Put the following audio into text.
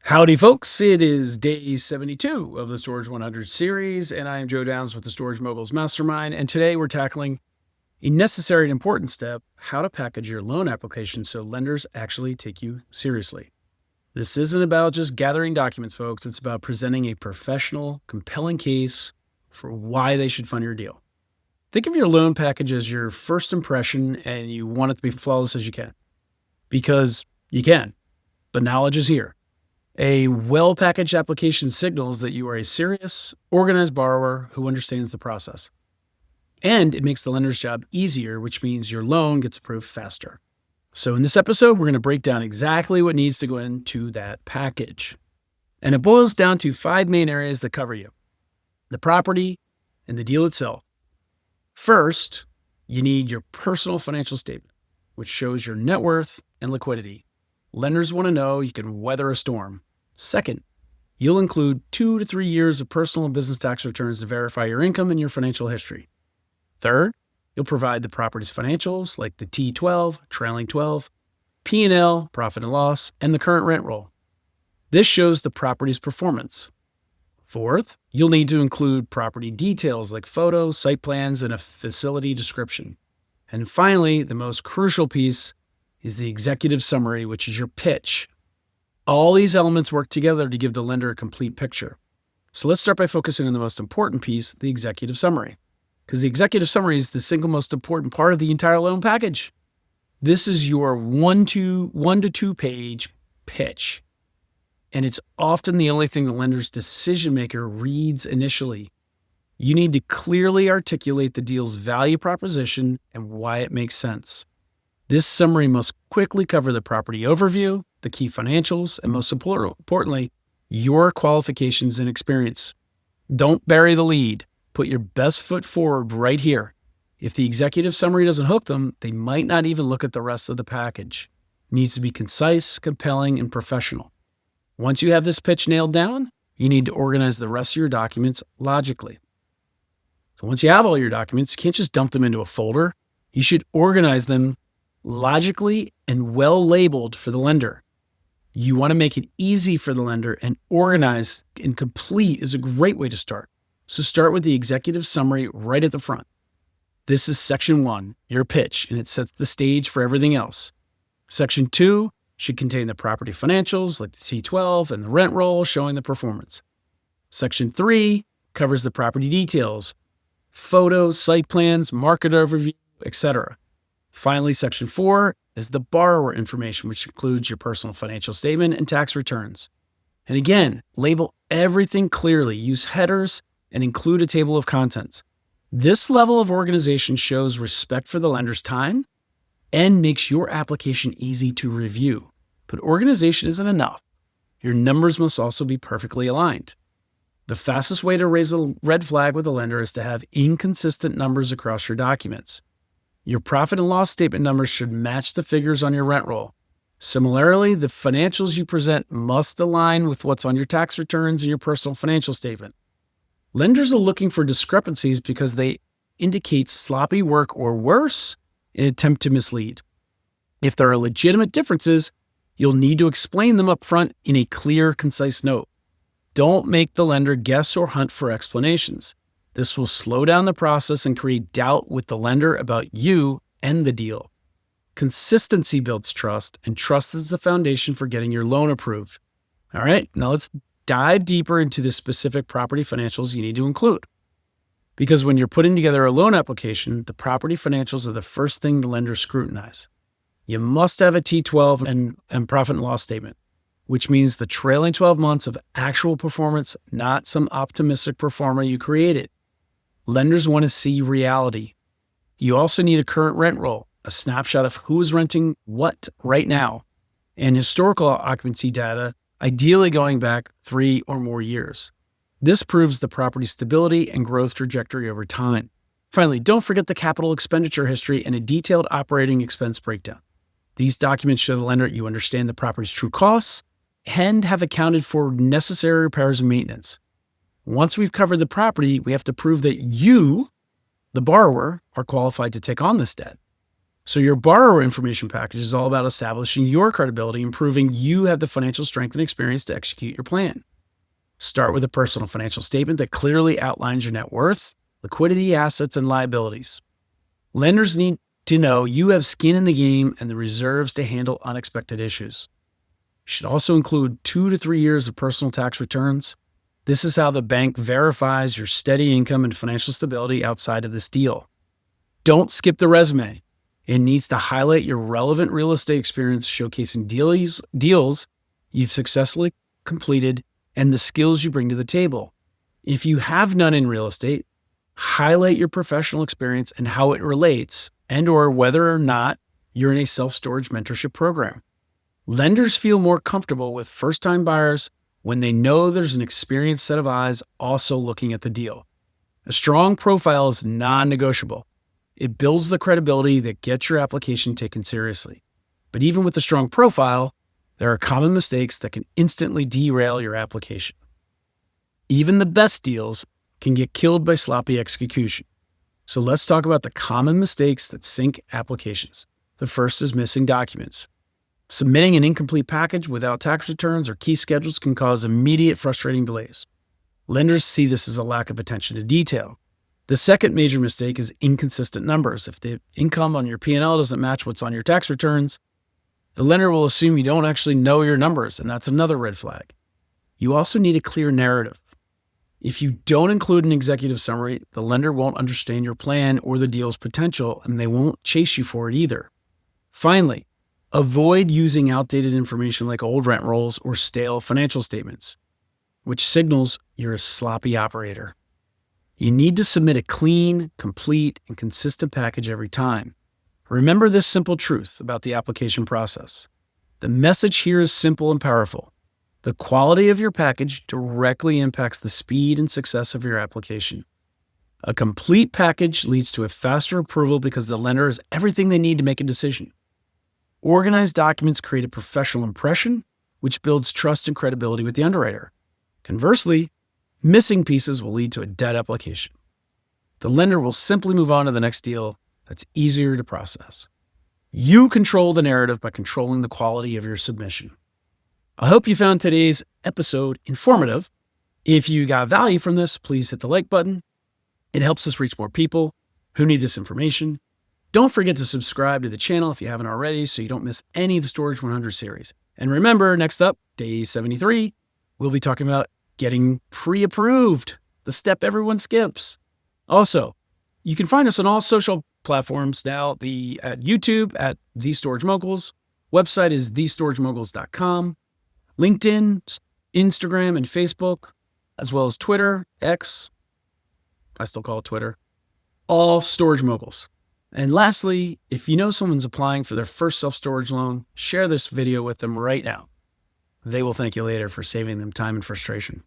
Howdy, folks. It is day 72 of the Storage 100 series, and I am Joe Downs with the Storage Moguls Mastermind. And today we're tackling a necessary and important step: how to package your loan application so lenders actually take you seriously. This isn't about just gathering documents, folks. It's about presenting a professional, compelling case for why they should fund your deal. Think of your loan package as your first impression, and you want it to be flawless as you can, because you can. The knowledge is here. A well-packaged application signals that you are a serious, organized borrower who understands the process. And it makes the lender's job easier, which means your loan gets approved faster. So in this episode, we're going to break down exactly what needs to go into that package. And it boils down to 5 main areas that cover you: the property and the deal itself. First, you need your personal financial statement, which shows your net worth and liquidity. Lenders want to know you can weather a storm. Second, you'll include 2 to 3 years of personal and business tax returns to verify your income and your financial history. Third, you'll provide the property's financials like the T12, trailing 12, P&L, profit and loss, and the current rent roll. This shows the property's performance. Fourth, you'll need to include property details like photos, site plans, and a facility description. And finally, the most crucial piece is the executive summary, which is your pitch. All these elements work together to give the lender a complete picture. So let's start by focusing on the most important piece, the executive summary, because the executive summary is the single most important part of the entire loan package. This is your 1 to 2 page pitch, and it's often the only thing the lender's decision maker reads initially. You need to clearly articulate the deal's value proposition and why it makes sense. This summary must quickly cover the property overview, the key financials, and most importantly, your qualifications and experience. Don't bury the lead. Put your best foot forward right here. If the executive summary doesn't hook them, they might not even look at the rest of the package. It needs to be concise, compelling, and professional. Once you have this pitch nailed down, you need to organize the rest of your documents logically. So once you have all your documents, you can't just dump them into a folder. You should organize them logically and well labeled for the lender. You want to make it easy for the lender, and organized and complete is a great way to start. So start with the executive summary right at the front. This is section 1, your pitch, and it sets the stage for everything else. Section 2 should contain the property financials like the T12 and the rent roll showing the performance. Section 3 covers the property details, photos, site plans, market overview, etc. Finally, section 4 is the borrower information, which includes your personal financial statement and tax returns. And again, label everything clearly, use headers, and include a table of contents. This level of organization shows respect for the lender's time and makes your application easy to review. But organization isn't enough. Your numbers must also be perfectly aligned. The fastest way to raise a red flag with a lender is to have inconsistent numbers across your documents. Your profit and loss statement numbers should match the figures on your rent roll. Similarly, the financials you present must align with what's on your tax returns and your personal financial statement. Lenders are looking for discrepancies because they indicate sloppy work or worse, an attempt to mislead. If there are legitimate differences, you'll need to explain them up front in a clear, concise note. Don't make the lender guess or hunt for explanations. This will slow down the process and create doubt with the lender about you and the deal. Consistency builds trust, and trust is the foundation for getting your loan approved. All right, now let's dive deeper into the specific property financials you need to include. Because when you're putting together a loan application, the property financials are the first thing the lenders scrutinize. You must have a T12 and profit and loss statement, which means the trailing 12 months of actual performance, not some optimistic pro forma you created. Lenders want to see reality. You also need a current rent roll, a snapshot of who is renting what right now, and historical occupancy data, ideally going back 3 or more years. This proves the property's stability and growth trajectory over time. Finally, don't forget the capital expenditure history and a detailed operating expense breakdown. These documents show the lender you understand the property's true costs and have accounted for necessary repairs and maintenance. Once we've covered the property, we have to prove that you, the borrower, are qualified to take on this debt. So your borrower information package is all about establishing your credibility and proving you have the financial strength and experience to execute your plan. Start with a personal financial statement that clearly outlines your net worth, liquidity, assets, and liabilities. Lenders need to know you have skin in the game and the reserves to handle unexpected issues. You should also include 2 to 3 years of personal tax returns. This is how the bank verifies your steady income and financial stability outside of this deal. Don't skip the resume. It needs to highlight your relevant real estate experience, showcasing deals you've successfully completed and the skills you bring to the table. If you have none in real estate, highlight your professional experience and how it relates and/or whether or not you're in a self-storage mentorship program. Lenders feel more comfortable with first-time buyers when they know there's an experienced set of eyes also looking at the deal. A strong profile is non-negotiable. It builds the credibility that gets your application taken seriously. But even with a strong profile, there are common mistakes that can instantly derail your application. Even the best deals can get killed by sloppy execution. So let's talk about the common mistakes that sink applications. The first is missing documents. Submitting an incomplete package without tax returns or key schedules can cause immediate frustrating delays. Lenders see this as a lack of attention to detail. The second major mistake is inconsistent numbers. If the income on your P&L doesn't match what's on your tax returns, the lender will assume you don't actually know your numbers, and that's another red flag. You also need a clear narrative. If you don't include an executive summary, the lender won't understand your plan or the deal's potential, and they won't chase you for it either. Finally, avoid using outdated information like old rent rolls or stale financial statements, which signals you're a sloppy operator. You need to submit a clean, complete, and consistent package every time. Remember this simple truth about the application process. The message here is simple and powerful. The quality of your package directly impacts the speed and success of your application. A complete package leads to a faster approval because the lender has everything they need to make a decision. Organized documents create a professional impression, which builds trust and credibility with the underwriter. Conversely, missing pieces will lead to a dead application. The lender will simply move on to the next deal that's easier to process. You control the narrative by controlling the quality of your submission. I hope you found today's episode informative. If you got value from this, please hit the like button. It helps us reach more people who need this information. Don't forget to subscribe to the channel if you haven't already so you don't miss any of the Storage 100 series. And remember, next up, day 73, we'll be talking about getting pre-approved, the step everyone skips. Also, you can find us on all social platforms now, at YouTube at The Storage Moguls. Website is thestoragemoguls.com. LinkedIn, Instagram, and Facebook, as well as Twitter, X, I still call it Twitter, all Storage Moguls. And lastly, if you know someone's applying for their first self-storage loan, share this video with them right now. They will thank you later for saving them time and frustration.